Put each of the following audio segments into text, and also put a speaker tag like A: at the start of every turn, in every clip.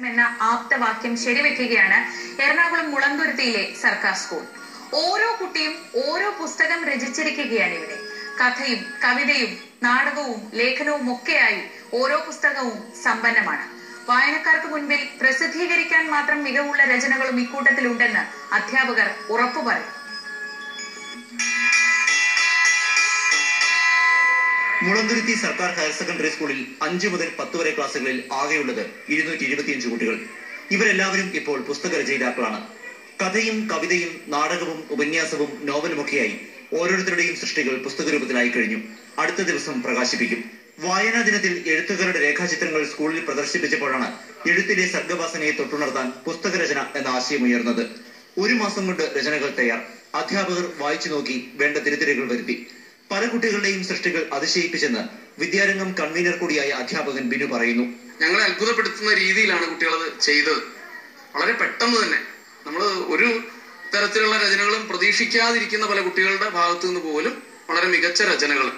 A: എന്ന ആപ്തവാക്യം ശരിവെക്കുകയാണ് എറണാകുളം മുളന്തുരുത്തിയിലെ സർക്കാർ സ്കൂൾ. ഓരോ കുട്ടിയും ഓരോ പുസ്തകം രചിച്ചിരിക്കുകയാണ് ഇവിടെ. കഥയും കവിതയും നാടകവും ലേഖനവും ഒക്കെയായി ഓരോ പുസ്തകവും സമ്പന്നമാണ്. വായനക്കാർക്ക് മുൻപിൽ പ്രസിദ്ധീകരിക്കാൻ മാത്രം മികവുള്ള രചനകളും ഇക്കൂട്ടത്തിലുണ്ടെന്ന് അധ്യാപകർ ഉറപ്പു പറയും.
B: മുളന്തുരുത്തി സർക്കാർ ഹയർ സെക്കൻഡറി സ്കൂളിൽ 5 മുതൽ 10 വരെ ക്ലാസുകളിൽ ആകെയുള്ളത് 225 കുട്ടികൾ. ഇവരെല്ലാവരും ഇപ്പോൾ പുസ്തക രചയിതാക്കളാണ്. കഥയും കവിതയും നാടകവും ഉപന്യാസവും നോവലുമൊക്കെയായി ഓരോരുത്തരുടെയും സൃഷ്ടികൾ പുസ്തകരൂപത്തിലായി കഴിഞ്ഞു. അടുത്ത ദിവസം പ്രകാശിപ്പിക്കും. വായനാ ദിനത്തിൽ എഴുത്തുകാരുടെ രേഖാചിത്രങ്ങൾ സ്കൂളിൽ പ്രദർശിപ്പിച്ചപ്പോഴാണ് എഴുത്തിലെ സർഗവാസനയെ തൊട്ടുണർത്താൻ പുസ്തകരചന എന്ന ആശയമുയർന്നത്. 1 മാസം കൊണ്ട് രചനകൾ തയ്യാർ. അധ്യാപകർ വായിച്ചു നോക്കി വേണ്ട തിരുത്തലുകൾ വരുത്തി. പല കുട്ടികളുടെയും സൃഷ്ടികൾ അതിശയിപ്പിച്ചെന്ന് വിദ്യാരംഗം കൺവീനർ കൂടിയായ അധ്യാപകൻ ബിനു പറയുന്നു.
C: ഞങ്ങളെ അത്ഭുതപ്പെടുത്തുന്ന രീതിയിലാണ് കുട്ടികളത് ചെയ്തത്. വളരെ പെട്ടെന്ന് തന്നെ നമ്മൾ ഒരു തരത്തിലുള്ള രചനകളും പ്രതീക്ഷിക്കാതിരിക്കുന്ന പല കുട്ടികളുടെ ഭാഗത്തു നിന്ന് പോലും വളരെ മികച്ച രചനകൾ.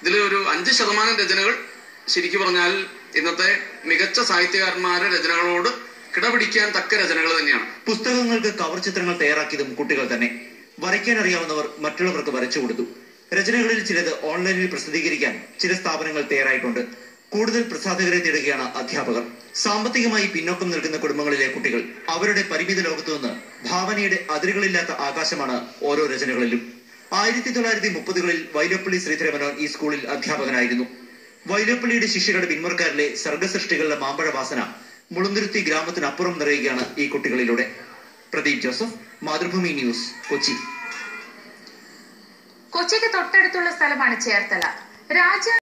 C: ഇതിൽ ഒരു 5% രചനകൾ ശരിക്കും പറഞ്ഞാൽ ഇന്നത്തെ മികച്ച സാഹിത്യകാരന്മാരുടെ രചനകളോട് കിടപിടിക്കാൻ തക്ക രചനകൾ തന്നെയാണ്.
B: പുസ്തകങ്ങൾക്ക് കവർ ചിത്രങ്ങൾ തയ്യാറാക്കിയതും കുട്ടികൾ തന്നെ. വരയ്ക്കാൻ അറിയാവുന്നവർ മറ്റുള്ളവർക്ക് വരച്ചു കൊടുത്തു. രചനകളിൽ ചിലത് ഓൺലൈനിൽ പ്രസിദ്ധീകരിക്കാൻ ചില സ്ഥാപനങ്ങൾ തയ്യാറായിട്ടുണ്ട്. കൂടുതൽ പ്രസാധകരെ തേടുകയാണ് അധ്യാപകർ. സാമ്പത്തികമായി പിന്നോക്കം നിൽക്കുന്ന കുടുംബങ്ങളിലെ കുട്ടികൾ അവരുടെ പരിമിത ലോകത്തു നിന്ന് ഭാവനയുടെ അതിരുകളില്ലാത്ത ആകാശമാണ് ഓരോ രചനകളിലും. 1930കളിൽ വൈലോപ്പള്ളി ശ്രീധരമേനോൻ ഈ സ്കൂളിൽ അധ്യാപകനായിരുന്നു. വൈലോപ്പള്ളിയുടെ ശിഷ്യരുടെ പിന്മുറക്കാരിലെ സർഗസൃഷ്ടികളുടെ മാമ്പഴവാസന മുളന്തുരുത്തി ഗ്രാമത്തിനപ്പുറം നിറയുകയാണ് ഈ കുട്ടികളിലൂടെ. Pradeep Joseph, Mathrubhumi News, Kochi.
A: കൊച്ചിക്ക് തൊട്ടടുത്തുള്ള സ്ഥലമാണ് ചേർത്തല.